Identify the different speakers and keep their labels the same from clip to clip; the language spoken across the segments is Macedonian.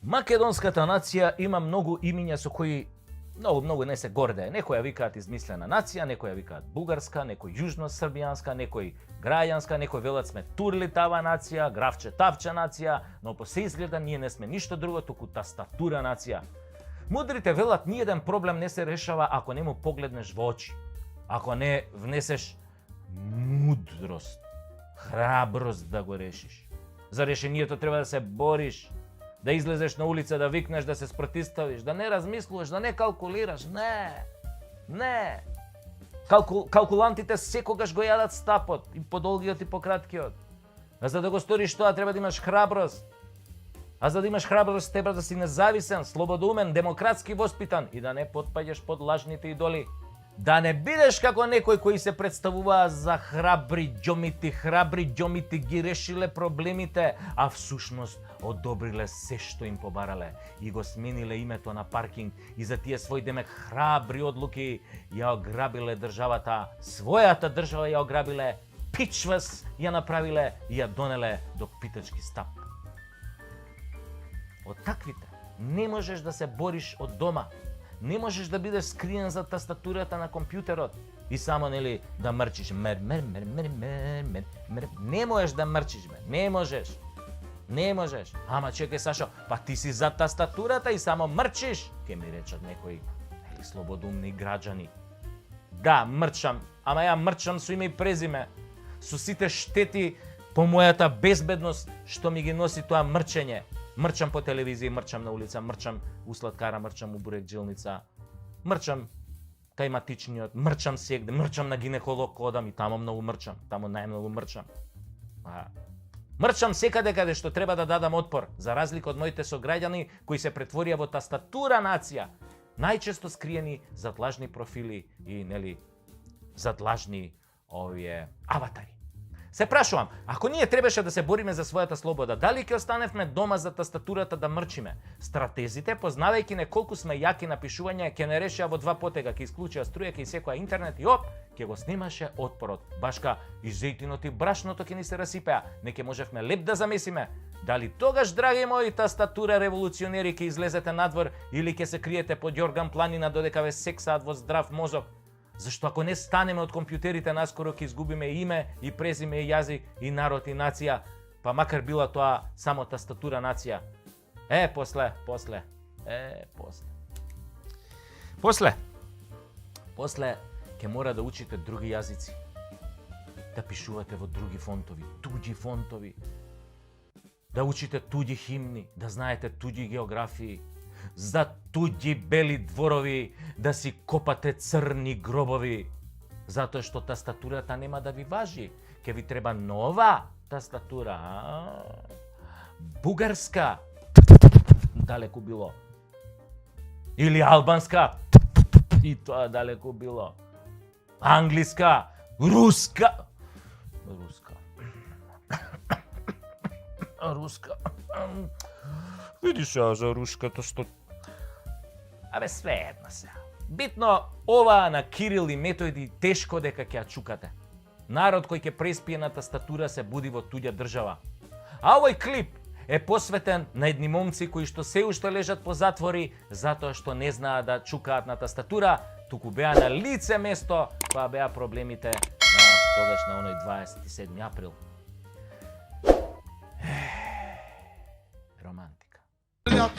Speaker 1: Македонската нација има многу имиња со кои многу не се гордее. Некои ја викаат измислена нација, некои ја викаат бугарска, некои јужно-србијанска, некои граѓанска, некои велат сме турли тава нација, графче тавче нација, но по се изгледа ние не сме ништо друго туку тастатура нација. Мудрите велат ниеден проблем не се решава ако не му погледнеш во очи, ако не внесеш мудрост, храброст да го решиш. За решението треба да се бориш, да излезеш на улица, да викнеш, да се спротиставиш, да не размислуваш, да не калкулираш. Не. Калкулантите секогаш го јадат стапот, и по долгиот и по краткиот. А за да го сториш тоа треба да имаш храброст. А за да имаш храброст треба да си независен, слободумен, демократски воспитан и да не потпаѓаш под лажните идоли. Да не бидеш како некои кои се представуваа за храбри џомити ги решиле проблемите, а всушност одобриле се што им побарале и го смениле името на паркинг и за тие свој демек храбри одлуки ја ограбиле државата, својата држава ја ограбиле, пичвас ја направиле и ја донеле до питачки стап. Од таквите не можеш да се бориш од дома. Не можеш да бидеш скриен за тастатурата на компјутерот и само да мрчиш. Не можеш да мрчиш, Не можеш. Ама чекај Сашо, па ти си за тастатурата и само мрчиш, ке ми речат некои слободумни граѓани. Да, мрчам, ама ја мрчам со име и презиме, со сите штети по мојата безбедност што ми ги носи тоа мрчење. Мрчам по телевизија, мрчам на улица, мрчам у сладкара, мрчам у бурек-джилница, мрчам кај матичниот, мрчам сегде, мрчам на гинеколог кодам и тамо многу мрчам, тамо најмногу мрчам. Мрчам секаде каде што треба да дадам отпор, за разлика од моите сограѓани кои се претворија во тастатура нација, најчесто скриени зад лажни профили и зад лажни аватари. Се прашувам, ако ние требаше да се бориме за својата слобода, дали ќе останевме дома за тастатурата да мрчиме? Стратезите, познавајќи не колку сме јаки на пишување, ќе не решија во два потега, ќе исклучија струја, ќе секоја интернет и ќе го снимаше отпорот. Башка и зејтинот и брашното ќе ни се расипеа, не ќе можевме леп да замесиме. Дали тогаш, драги мои тастатура револуционери, ќе излезете надвор или ќе се криете под Јорган планина додека ве сексаат во здрав мозок? Зашто ако не станеме од компјутерите, наскоро ќе изгубиме име и презиме и јазик и народ и нација, па макар била тоа само тастатура нација. После ќе мора да учите други јазици, да пишувате во други фонтови, туѓи фонтови, да учите туѓи химни, да знаете туѓи географии, за туѓи бели дворови, да си копате црни гробови, затоа што тастатурата нема да ви важи, ќе ви треба нова тастатура, бугарска, далеку било, или албанска, и тоа далеку било, англиска, руска. Видиш ја за руската што... све една се. Битно, ова на Кирил и Методи тешко дека ќе ја чукате. Народ кој ќе преспие на тастатура се буди во туѓа држава. А овој клип е посветен на едни момци кои што се уште лежат по затвори затоа што не знаат да чукаат на тастатура, туку беа на лице место, па беа проблемите тогаш на оној 27 април. Романтика.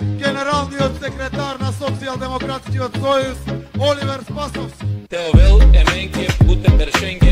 Speaker 2: Генералниот секретар на Социјалдемократскиот сојуз Оливер Спасовски.
Speaker 3: Теовел Еменке Гутенберг Шенген